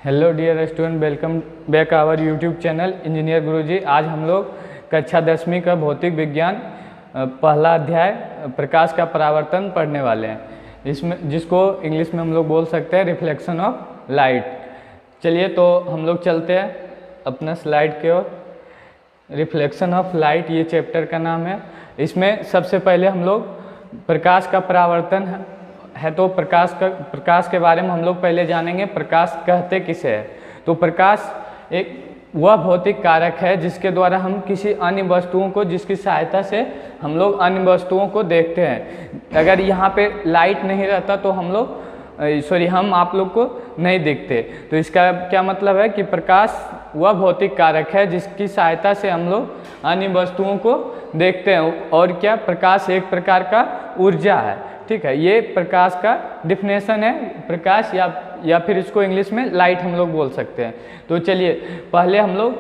Hello dear student, welcome back our YouTube channel engineer Guruji. आज हम लोग कक्षा 10वीं का भौतिक विज्ञान पहला अध्याय प्रकाश का परावर्तन पढ़ने वाले हैं। इसमें जिसको इंग्लिश में हम लोग बोल सकते हैं रिफ्लेक्शन ऑफ लाइट। चलिए तो हम लोग चलते हैं अपना स्लाइड की ओर। रिफ्लेक्शन ऑफ लाइट ये चैप्टर का नाम है। इसमें सबसे पहले हम लोग प्रकाश का परावर्तन है तो प्रकाश के बारे में हम लोग पहले जानेंगे। प्रकाश कहते किसे है? तो प्रकाश एक वह भौतिक कारक है जिसके द्वारा हम किसी अन्य वस्तुओं को, जिसकी सहायता से हम लोग अन्य वस्तुओं को देखते हैं। अगर यहाँ पे लाइट नहीं रहता तो हम आप लोग को नहीं दिखते। तो इसका क्या मतलब है कि प्रकाश वह भौतिक कारक है जिसकी सहायता से हम लोग अन्य वस्तुओं को देखते हैं। और क्या, प्रकाश एक प्रकार का ऊर्जा है। ठीक है, ये प्रकाश का डिफिनेशन है। प्रकाश या फिर इसको इंग्लिश में लाइट हम लोग बोल सकते हैं। तो चलिए पहले हम लोग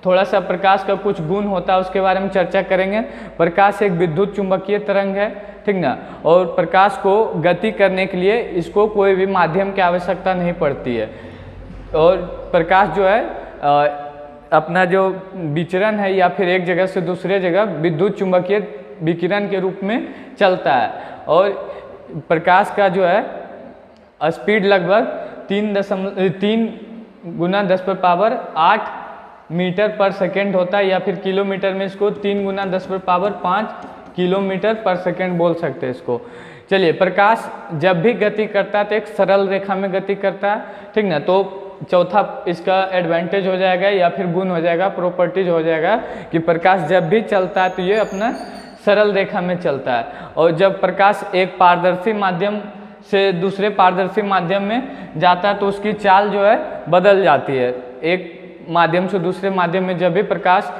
थोड़ा सा प्रकाश का कुछ गुण होता है उसके बारे में चर्चा करेंगे। प्रकाश एक विद्युत चुंबकीय तरंग है, ठीक ना। और प्रकाश को गति करने के लिए इसको कोई भी माध्यम की आवश्यकता नहीं पड़ती है। और प्रकाश जो है अपना जो विचरण है या फिर एक जगह से दूसरे जगह विद्युत चुंबकीय विकिरण के रूप में चलता है। और प्रकाश का जो है स्पीड लगभग 3 गुना 10⁸ मीटर पर सेकेंड होता है, या फिर किलोमीटर में इसको 3 गुना 10⁵ किलोमीटर पर सेकेंड बोल सकते हैं इसको। चलिए, प्रकाश जब भी गति करता है तो एक सरल रेखा में गति करता है, ठीक ना। तो चौथा इसका एडवांटेज हो जाएगा या फिर गुण हो जाएगा, प्रॉपर्टीज हो जाएगा कि प्रकाश जब भी चलता है तो ये अपना सरल रेखा में चलता है। और जब प्रकाश एक पारदर्शी माध्यम से दूसरे पारदर्शी माध्यम में जाता है तो उसकी चाल जो है बदल जाती है। एक माध्यम से दूसरे माध्यम में जब भी प्रकाश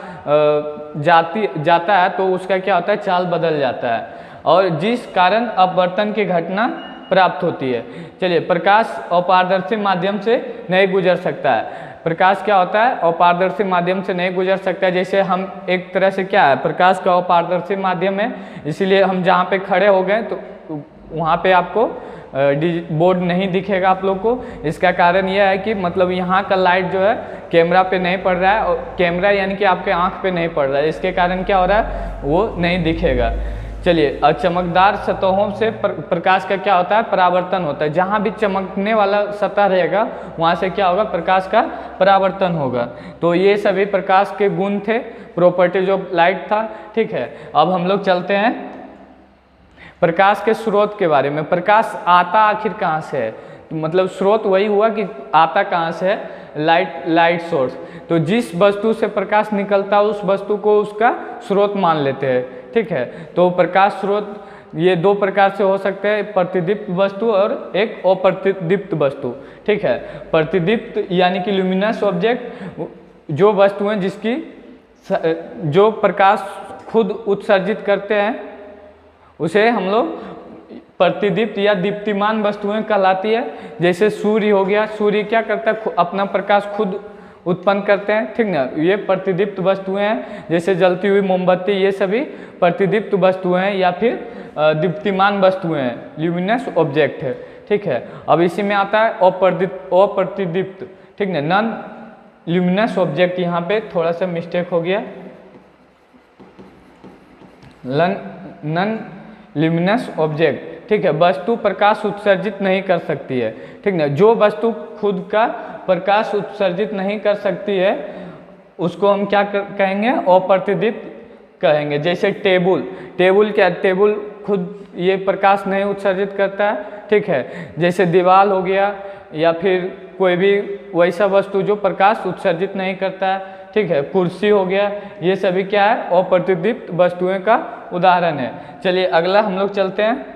जाता है तो उसका क्या होता है, चाल बदल जाता है, और जिस कारण अपवर्तन की घटना प्राप्त होती है। चलिए, प्रकाश अपारदर्शी माध्यम से नहीं गुजर सकता है। प्रकाश क्या होता है, अपारदर्शी माध्यम से नहीं गुजर सकता है। जैसे हम एक तरह से क्या है, प्रकाश का अपारदर्शी माध्यम है, इसीलिए हम जहाँ पे खड़े हो गए तो वहाँ पे आपको बोर्ड नहीं दिखेगा आप लोग को। इसका कारण यह है कि मतलब यहाँ का लाइट जो है कैमरा पे नहीं पड़ रहा है, और कैमरा यानी कि आपके आँख पे नहीं पड़ रहा है। इसके कारण क्या हो रहा है, वो नहीं दिखेगा। चलिए, और चमकदार सतहों से प्रकाश का क्या होता है, परावर्तन होता है। जहाँ भी चमकने वाला सतह रहेगा वहाँ से क्या होगा, प्रकाश का परावर्तन होगा। तो ये सभी प्रकाश के गुण थे, प्रॉपर्टीज ऑफ लाइट था। ठीक है, अब हम लोग चलते हैं प्रकाश के स्रोत के बारे में। प्रकाश आता आखिर कहाँ से है, मतलब स्रोत वही हुआ कि आता कहाँ से है, लाइट सोर्स। तो जिस वस्तु से प्रकाश निकलता है उस वस्तु को उसका स्रोत मान लेते हैं। ठीक है, तो प्रकाश स्रोत ये दो प्रकार से हो सकते हैं, प्रतिदीप्त वस्तु और एक अप्रतिदीप्त वस्तु। ठीक है, प्रतिदीप्त यानी कि ल्यूमिनस ऑब्जेक्ट, जो वस्तुएं जिसकी जो प्रकाश खुद उत्सर्जित करते हैं उसे हम लोग प्रतिदीप्त या दीप्तिमान वस्तुएं कहलाती है। जैसे सूर्य हो गया, सूर्य क्या करता है, अपना प्रकाश खुद उत्पन्न करते हैं, ठीक ना। ये प्रतिदीप्त वस्तुएं हैं, जैसे जलती हुई मोमबत्ती, ये सभी प्रतिदीप्त वस्तुएं हैं या फिर दीप्तिमान वस्तुएं हैं, ल्यूमिनस ऑब्जेक्ट है। ठीक है, अब इसी में आता है अप्रतिदीप्त, ठीक ना, नॉन ल्यूमिनस ऑब्जेक्ट। यहाँ पे थोड़ा सा मिस्टेक हो गया, नॉन ल्यूमिनस ऑब्जेक्ट। ठीक है, वस्तु प्रकाश उत्सर्जित नहीं कर सकती है, ठीक ना। जो वस्तु खुद का प्रकाश उत्सर्जित नहीं कर सकती है उसको हम क्या कहेंगे, अप्रतिदीप्त कहेंगे। जैसे टेबल क्या, टेबल खुद ये प्रकाश नहीं उत्सर्जित करता है। ठीक है, जैसे दीवार हो गया या फिर कोई भी वैसा वस्तु जो प्रकाश उत्सर्जित नहीं करता है। ठीक है, कुर्सी हो गया, ये सभी क्या है, अप्रतिदीप्त वस्तुएं का उदाहरण है। चलिए अगला हम लोग चलते हैं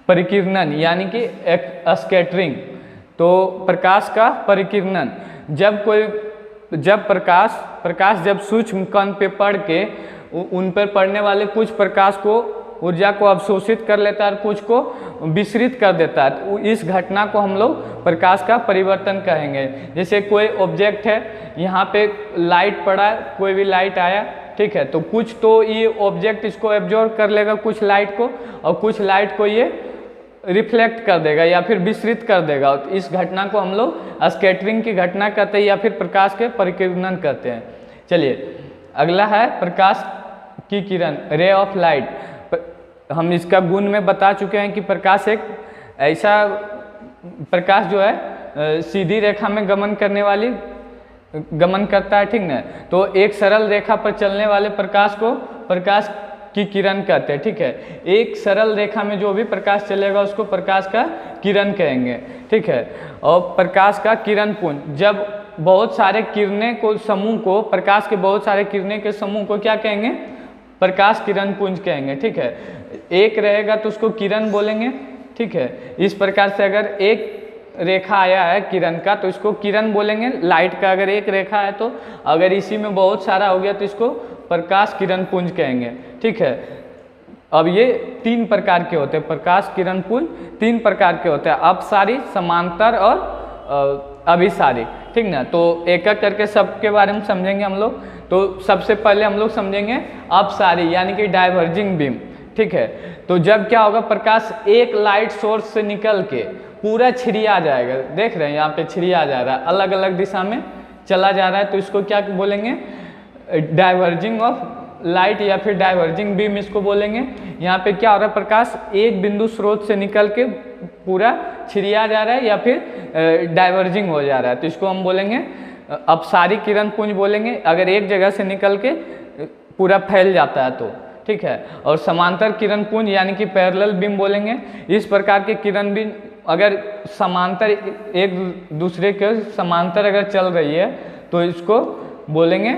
परिकिरणन यानी कि स्कैटरिंग। तो प्रकाश का परिकिरणन, जब प्रकाश जब सूक्ष्म कण पे पड़ के उन पर पड़ने वाले कुछ प्रकाश को, ऊर्जा को अवशोषित कर लेता है और कुछ को विसरित कर देता है, तो इस घटना को हम लोग प्रकाश का परिवर्तन कहेंगे। जैसे कोई ऑब्जेक्ट है, यहाँ पे लाइट पड़ा है, कोई भी लाइट आया, ठीक है, तो कुछ तो ये ऑब्जेक्ट इसको एब्जॉर्ब कर लेगा कुछ लाइट को, और कुछ लाइट को ये रिफ्लेक्ट कर देगा या फिर विसरित कर देगा। तो इस घटना को हम लोग स्कैटरिंग की घटना कहते हैं या फिर प्रकाश के परिकिरणन कहते हैं। चलिए अगला है प्रकाश की किरण, रे ऑफ लाइट। हम इसका गुण में बता चुके हैं कि प्रकाश एक ऐसा प्रकाश जो है सीधी रेखा में गमन करता है, ठीक ना। तो एक सरल रेखा पर चलने वाले प्रकाश को प्रकाश की किरण कहते हैं, ठीक है। एक सरल रेखा में जो भी प्रकाश चलेगा उसको प्रकाश का किरण कहेंगे, ठीक है। और प्रकाश का किरण पुंज, जब बहुत सारे किरणें को समूह को, प्रकाश के बहुत सारे किरणें के समूह को क्या कहेंगे, प्रकाश किरण पुंज कहेंगे, ठीक है। एक रहेगा तो उसको किरण बोलेंगे, ठीक है। इस प्रकार से अगर एक रेखा आया है किरण का तो इसको किरण बोलेंगे। लाइट का अगर एक रेखा है तो, अगर इसी में बहुत सारा हो गया तो इसको प्रकाश किरण पुंज कहेंगे, ठीक है। अब ये 3 प्रकार के होते हैं, प्रकाश किरण पुंज 3 प्रकार के होते हैं, अपसारी, समांतर और अभिसारी, ठीक ना। तो एक एक करके सबके बारे में समझेंगे हम लोग। तो सबसे पहले हम लोग समझेंगे अपसारी यानी कि डाइवर्जिंग बीम, ठीक है। तो जब क्या होगा, प्रकाश एक लाइट सोर्स से निकल के पूरा छिड़िया जाएगा, देख रहे हैं यहाँ पे छिड़िया जा रहा है, अलग अलग दिशा में चला जा रहा है, तो इसको क्या बोलेंगे, डाइवर्जिंग ऑफ लाइट या फिर डाइवर्जिंग बीम इसको बोलेंगे। यहाँ पे क्या हो रहा है, प्रकाश एक बिंदु स्रोत से निकल के पूरा छिड़िया जा रहा है या फिर डाइवर्जिंग हो जा रहा है, तो इसको हम बोलेंगे अपसारी किरण पुंज बोलेंगे, अगर एक जगह से निकल के पूरा फैल जाता है तो, ठीक है। और समांतर किरण पुंज यानी कि पैरेलल बीम बोलेंगे। इस प्रकार के किरण बीम अगर समांतर एक दूसरे के समांतर अगर चल रही है तो इसको बोलेंगे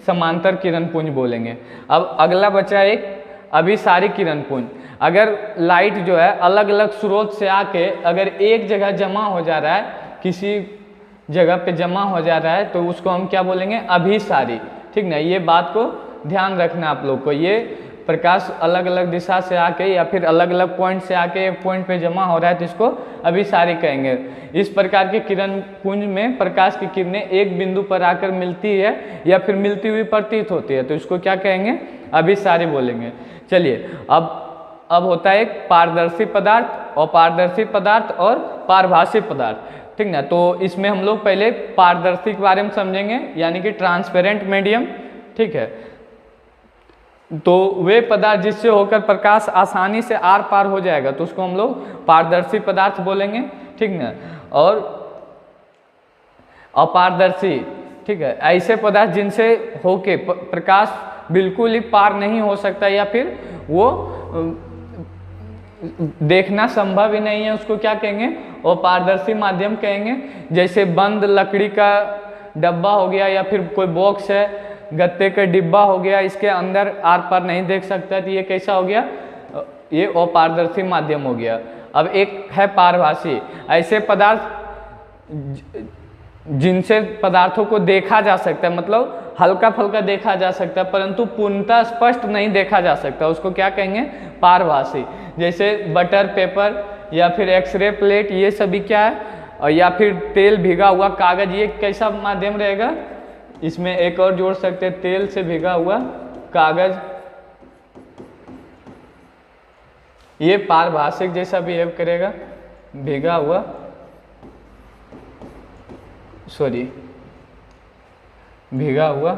समांतर किरण पुंज बोलेंगे। अब अगला बचा एक अभिसारी किरण पुंज। अगर लाइट जो है अलग अलग स्रोत से आके अगर एक जगह जमा हो जा रहा है, किसी जगह पे जमा हो जा रहा है, तो उसको हम क्या बोलेंगे, अभिसारी, ठीक ना। ये बात को ध्यान रखना आप लोग को, ये प्रकाश अलग अलग दिशा से आके या फिर अलग अलग पॉइंट से आके एक पॉइंट पे जमा हो रहा है तो इसको अभिसारी कहेंगे। इस प्रकार के किरण पुंज में प्रकाश की किरणें एक बिंदु पर आकर मिलती है या फिर मिलती हुई प्रतीत होती है, तो इसको क्या कहेंगे, अभिसारी बोलेंगे। चलिए अब होता है एक पारदर्शी पदार्थ, अपारदर्शी पदार्थ और पारभासी पदार्थ, ठीक ना। तो इसमें हम लोग पहले पारदर्शी के बारे में समझेंगे यानी कि ट्रांसपेरेंट मीडियम, ठीक है। तो वे पदार्थ जिससे होकर प्रकाश आसानी से आर पार हो जाएगा तो उसको हम लोग पारदर्शी पदार्थ बोलेंगे, ठीक ना। और अपारदर्शी, ठीक है, ऐसे पदार्थ जिनसे होके प्रकाश बिल्कुल ही पार नहीं हो सकता या फिर वो देखना संभव ही नहीं है, उसको क्या कहेंगे, अपारदर्शी माध्यम कहेंगे। जैसे बंद लकड़ी का डब्बा हो गया या फिर कोई बॉक्स है, गत्ते का डिब्बा हो गया, इसके अंदर आर पार नहीं देख सकता, तो ये कैसा हो गया, ये अपारदर्शी माध्यम हो गया। अब एक है पारभासी, ऐसे पदार्थ जिनसे पदार्थों को देखा जा सकता है, मतलब हल्का फुल्का देखा जा सकता है परंतु पूर्णतः स्पष्ट नहीं देखा जा सकता, उसको क्या कहेंगे, पारभासी। जैसे बटर पेपर या फिर एक्सरे प्लेट, ये सभी क्या है, और या फिर तेल भीगा हुआ कागज, ये कैसा माध्यम रहेगा, इसमें एक और जोड़ सकते हैं, तेल से भीगा हुआ कागज, ये पारभाषिक जैसा बिहेव करेगा, भीगा हुआ भीगा हुआ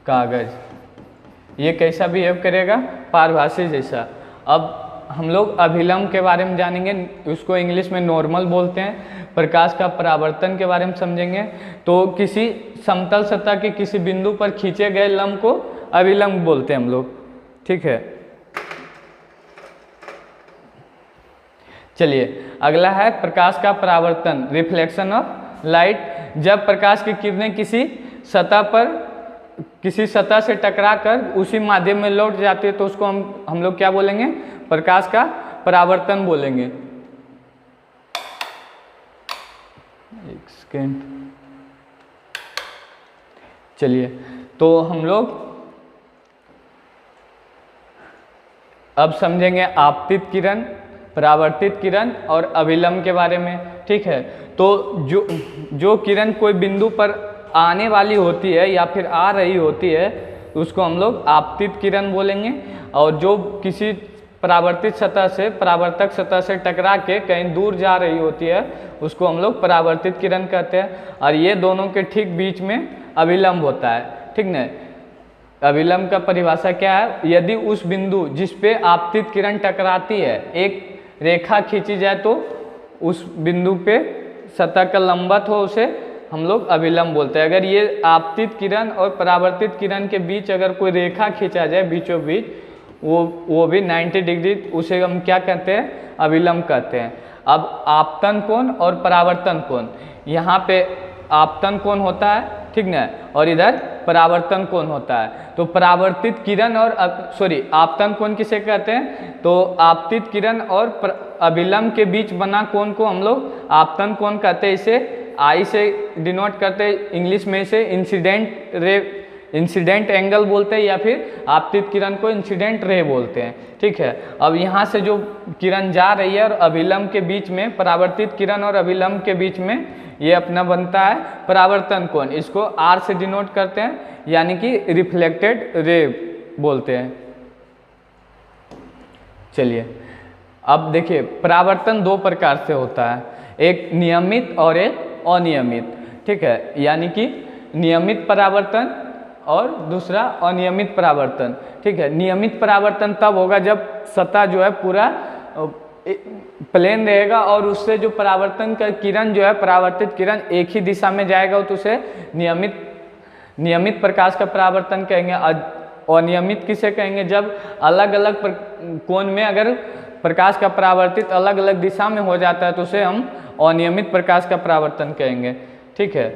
कागज, ये कैसा बिहेव करेगा, पारभाषी जैसा। अब हम लोग अभिलंब के बारे में जानेंगे, उसको इंग्लिश में नॉर्मल बोलते हैं। प्रकाश का परावर्तन के बारे में समझेंगे। तो किसी समतल सतह के किसी बिंदु पर खींचे गए लंब को अभिलंब बोलते हैं हम लोग, ठीक है। चलिए अगला है प्रकाश का परावर्तन, रिफ्लेक्शन ऑफ लाइट। जब प्रकाश की किरणें किसी सतह से टकराकर उसी माध्यम में लौट जाती है तो उसको हम लोग क्या बोलेंगे, प्रकाश का परावर्तन बोलेंगे। एक सेकेंड, चलिए तो हम लोग अब समझेंगे आपतित किरण, परावर्तित किरण और अभिलंब के बारे में, ठीक है। तो जो किरण कोई बिंदु पर आने वाली होती है या फिर आ रही होती है उसको हम लोग आपतित किरण बोलेंगे, और जो किसी परावर्तित सतह से परावर्तक सतह से टकरा के कहीं दूर जा रही होती है उसको हम लोग परावर्तित किरण कहते हैं। और ये दोनों के ठीक बीच में अभिलंब होता है, ठीक न। अभिलंब का परिभाषा क्या है? यदि उस बिंदु जिस पे आपतित किरण टकराती है एक रेखा खींची जाए तो उस बिंदु पे सतह का लंबवत हो उसे हम लोग अभिलंब बोलते हैं। अगर ये आपतित किरण और परावर्तित किरण के बीच अगर कोई रेखा खींचा जाए बीचों बीच वो भी 90 डिग्री, उसे हम क्या कहते हैं? अभिलंब कहते हैं। अब आपतन कोण और परावर्तन कोण, यहाँ पे आपतन कोण होता है, ठीक ना, और इधर परावर्तन कोण होता है। तो परावर्तित किरण और आपतन कोण किसे कहते हैं? तो आपतित किरण और अभिलंब के बीच बना कोण को हम लोग आपतन कोण कहते हैं। इसे आई से डिनोट करते हैं, इंग्लिश में इसे इंसिडेंट एंगल बोलते हैं या फिर आपतित किरण को इंसिडेंट रे बोलते हैं, ठीक है। अब यहाँ से जो किरण जा रही है और अभिलंब के बीच में, परावर्तित किरण और अभिलंब के बीच में ये अपना बनता है परावर्तन कोण। इसको आर से डिनोट करते हैं, यानी कि रिफ्लेक्टेड रे बोलते हैं। चलिए अब देखिए, परावर्तन दो प्रकार से होता है, एक नियमित और एक अनियमित, ठीक है। यानी कि नियमित परावर्तन और दूसरा अनियमित परावर्तन, ठीक है। नियमित परावर्तन तब होगा जब सतह जो है पूरा प्लेन रहेगा और उससे जो परावर्तन का किरण जो है, परावर्तित किरण एक ही दिशा में जाएगा तो उसे नियमित प्रकाश का परावर्तन कहेंगे। अनियमित किसे कहेंगे? जब अलग अलग कोण में अगर प्रकाश का परावर्तित अलग अलग दिशा में हो जाता है तो उसे हम अनियमित प्रकाश का परावर्तन कहेंगे, ठीक है।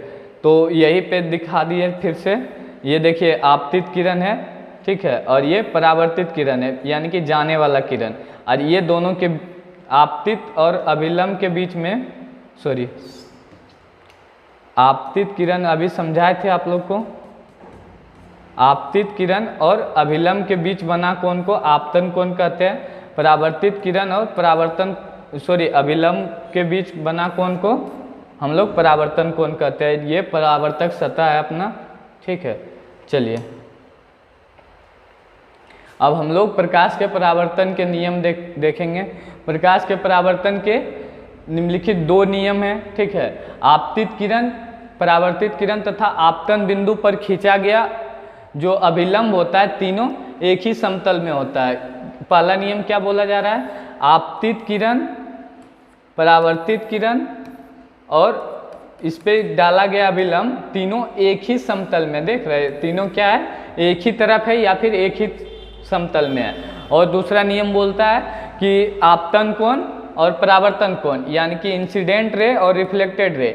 तो यही पे दिखा दिए फिर से, ये देखिए आपतित किरण है, ठीक है, और ये परावर्तित किरण है, यानी कि जाने वाला किरण। और ये दोनों के आपतित और अभिलंब के बीच में, आपतित किरण अभी समझाए थे आप लोग को। आपतित किरण और अभिलंब के बीच बना कोण को आपतन कोण कहते हैं। परावर्तित किरण और अभिलंब के बीच बना कोण को हम लोग परावर्तन कोण कहते हैं। ये परावर्तक सतह है अपना, ठीक है। चलिए अब हम लोग प्रकाश के परावर्तन के नियम देखेंगे। प्रकाश के परावर्तन के निम्नलिखित दो नियम हैं, ठीक है। आपतित किरण, परावर्तित किरण तथा आपतन बिंदु पर खींचा गया जो अभिलंब होता है, तीनों एक ही समतल में होता है। पहला नियम क्या बोला जा रहा है? आपतित किरण, परावर्तित किरण और इस पे डाला गया अभिलंब, तीनों एक ही समतल में, देख रहे हैं, तीनों क्या है? एक ही तरफ है या फिर एक ही समतल में है। और दूसरा नियम बोलता है कि आपतन कोण और परावर्तन कोण, यानी कि इंसिडेंट रे और रिफ्लेक्टेड रे,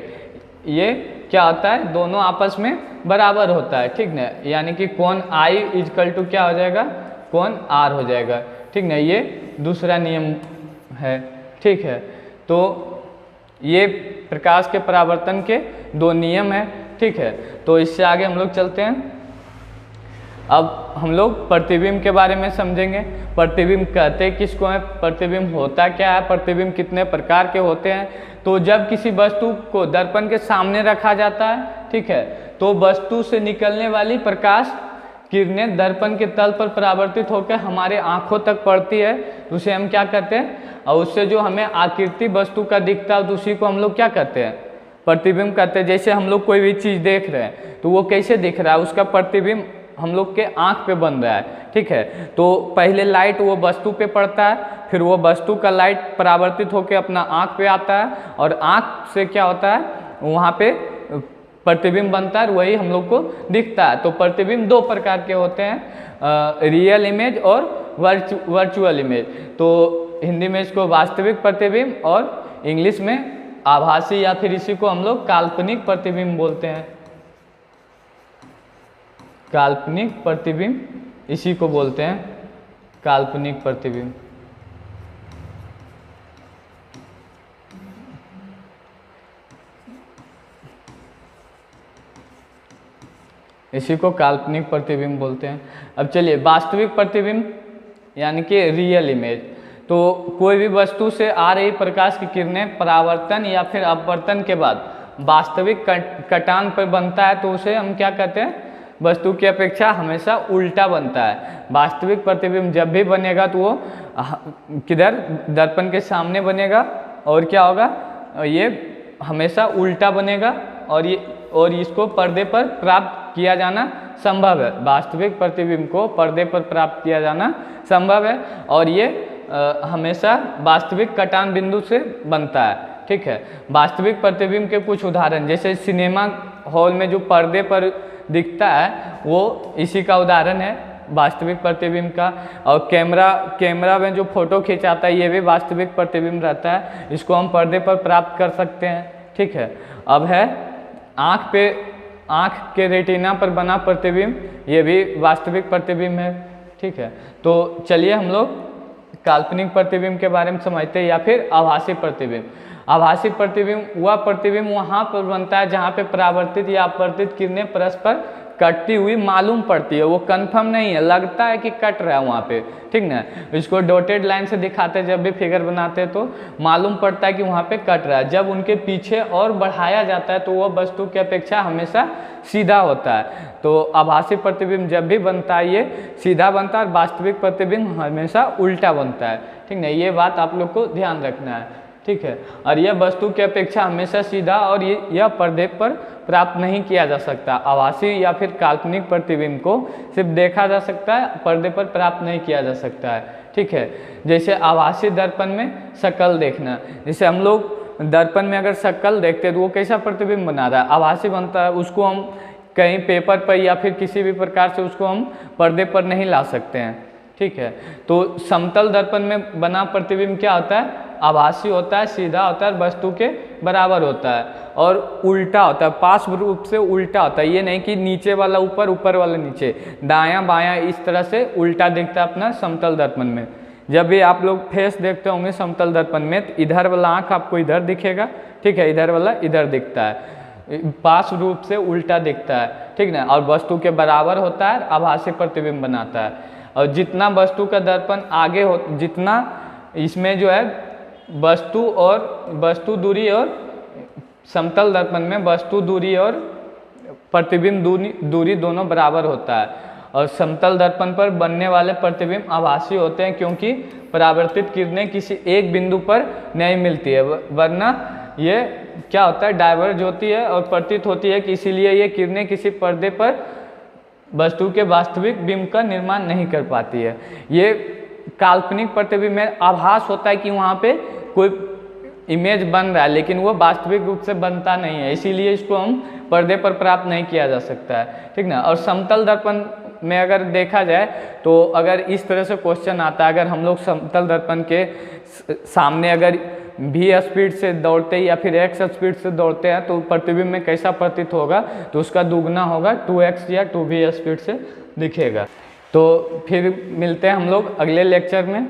ये क्या होता है? दोनों आपस में बराबर होता है, ठीक ना। यानी कि कोण आई इजकल टू क्या हो जाएगा? कोण आर हो जाएगा, ठीक ना। ये दूसरा नियम है, ठीक है। तो ये प्रकाश के परावर्तन के दो नियम हैं, ठीक है। तो इससे आगे हम लोग चलते हैं। अब हम लोग प्रतिबिंब के बारे में समझेंगे। प्रतिबिंब कहते किसको हैं? प्रतिबिंब होता क्या है? प्रतिबिंब कितने प्रकार के होते हैं? तो जब किसी वस्तु को दर्पण के सामने रखा जाता है, ठीक है, तो वस्तु से निकलने वाली प्रकाश किरणें दर्पण के तल पर परावर्तित होकर हमारे आंखों तक पड़ती है, तो उसे हम क्या कहते हैं? और उससे जो हमें आकृति वस्तु का दिखता है तो उसी को हम लोग क्या कहते हैं? प्रतिबिंब कहते हैं। जैसे हम लोग कोई भी चीज़ देख रहे हैं तो वो कैसे दिख रहा है? उसका प्रतिबिंब हम लोग के आँख पे बन रहा है, ठीक है। तो पहले लाइट वो वस्तु पे पड़ता है, फिर वो वस्तु का लाइट परावर्तित होकर अपना आँख पे आता है और आँख से क्या होता है? वहाँ पे प्रतिबिंब बनता है, वही हम लोग को दिखता है। तो प्रतिबिंब दो प्रकार के होते हैं, रियल इमेज और वर्चुअल इमेज। तो हिंदी में इसको वास्तविक प्रतिबिंब और इंग्लिश में आभासी या फिर इसी को हम लोग काल्पनिक प्रतिबिंब बोलते हैं। काल्पनिक प्रतिबिंब इसी को बोलते हैं काल्पनिक प्रतिबिंब। इसी को काल्पनिक प्रतिबिंब बोलते हैं। अब चलिए वास्तविक प्रतिबिंब यानी कि रियल इमेज। तो कोई भी वस्तु से आ रही प्रकाश की किरणें परावर्तन या फिर अपवर्तन के बाद वास्तविक कटान पर बनता है तो उसे हम क्या कहते हैं? वस्तु की अपेक्षा हमेशा उल्टा बनता है। वास्तविक प्रतिबिंब जब भी बनेगा तो वो किधर, दर्पण के सामने बनेगा और क्या होगा, ये हमेशा उल्टा बनेगा और इसको पर्दे पर प्राप्त किया जाना संभव है। वास्तविक प्रतिबिंब को पर्दे पर प्राप्त किया जाना संभव है और ये हमेशा वास्तविक कटान बिंदु से बनता है। ठीक है, वास्तविक प्रतिबिंब के कुछ उदाहरण, जैसे सिनेमा हॉल में जो पर्दे पर दिखता है वो इसी का उदाहरण है, वास्तविक प्रतिबिंब का। और कैमरा में जो फोटो खिंचाता है ये भी वास्तविक प्रतिबिंब रहता है, इसको हम पर्दे पर प्राप्त कर सकते हैं। ठीक है, अब है आँख के रेटिना पर बना प्रतिबिंब, ये भी वास्तविक प्रतिबिंब है। ठीक है, तो चलिए हम लोग काल्पनिक प्रतिबिंब के बारे में समझते हैं या फिर आभासी प्रतिबिंब। आभासी प्रतिबिंब वह प्रतिबिंब वहाँ पर बनता है जहाँ पे परावर्तित या अपवर्तित किरणें परस्पर कटती हुई मालूम पड़ती है, वो कंफर्म नहीं है, लगता है कि कट रहा है वहाँ पे। ठीक ना, इसको डॉटेड लाइन से दिखाते जब भी फिगर बनाते हैं तो मालूम पड़ता है कि वहाँ पे कट रहा है। जब उनके पीछे और बढ़ाया जाता है तो वह वस्तु की अपेक्षा हमेशा सीधा होता है। तो आभासी प्रतिबिंब जब भी बनता है ये सीधा बनता है और वास्तविक प्रतिबिंब हमेशा उल्टा बनता है। ठीक ना, ये बात आप लोग को ध्यान रखना है। ठीक है, और यह वस्तु की अपेक्षा हमेशा सीधा और यह पर्दे पर प्राप्त नहीं किया जा सकता। आभासी या फिर काल्पनिक प्रतिबिंब को सिर्फ देखा जा सकता है, पर्दे पर प्राप्त नहीं किया जा सकता है। ठीक है, जैसे आभासी दर्पण में शक्ल देखना, जैसे हम लोग दर्पण में अगर शक्ल देखते हैं तो वो कैसा प्रतिबिंब बना रहा है, आभासी बनता है। उसको हम कहीं पेपर पर या फिर किसी भी प्रकार से उसको हम पर्दे पर नहीं ला सकते हैं। ठीक है, तो समतल दर्पण में बना प्रतिबिंब क्या होता है, आभासी होता है, सीधा होता है, वस्तु के बराबर होता है और उल्टा होता है, पार्श्व रूप से उल्टा होता है। ये नहीं कि नीचे वाला ऊपर, ऊपर वाला नीचे, दायां बायां इस तरह से उल्टा दिखता है अपना समतल दर्पण में। जब भी आप लोग फेस देखते होंगे समतल दर्पण में तो इधर वाला आँख आपको इधर दिखेगा। ठीक है, इधर वाला इधर दिखता है, पार्श्व रूप से उल्टा दिखता है। ठीक ना, और वस्तु के बराबर होता है, आभासी प्रतिबिंब बनाता है। और जितना वस्तु का दर्पण आगे हो, जितना इसमें जो है वस्तु दूरी और समतल दर्पण में वस्तु दूरी और प्रतिबिंब दूरी दोनों बराबर होता है। और समतल दर्पण पर बनने वाले प्रतिबिंब आभासी होते हैं क्योंकि परावर्तित किरणें किसी एक बिंदु पर नहीं मिलती है, वरना ये क्या होता है, डाइवर्ज होती है और प्रतीत होती है कि इसीलिए ये किरणें किसी पर्दे पर वस्तु के वास्तविक बिंब का निर्माण नहीं कर पाती है। ये काल्पनिक प्रतिबिंब में आभास होता है कि वहाँ पे कोई इमेज बन रहा है लेकिन वो वास्तविक रूप से बनता नहीं है, इसीलिए इसको हम पर्दे पर प्राप्त नहीं किया जा सकता है। ठीक ना, और समतल दर्पण में अगर देखा जाए तो अगर इस तरह से क्वेश्चन आता है, अगर हम लोग समतल दर्पण के सामने अगर v स्पीड से दौड़ते हैं या फिर x स्पीड से दौड़ते हैं तो प्रतिबिंब में कैसा प्रतीत होगा, तो उसका दुगना होगा, 2x या 2v स्पीड से दिखेगा। तो फिर मिलते हैं हम लोग अगले लेक्चर में।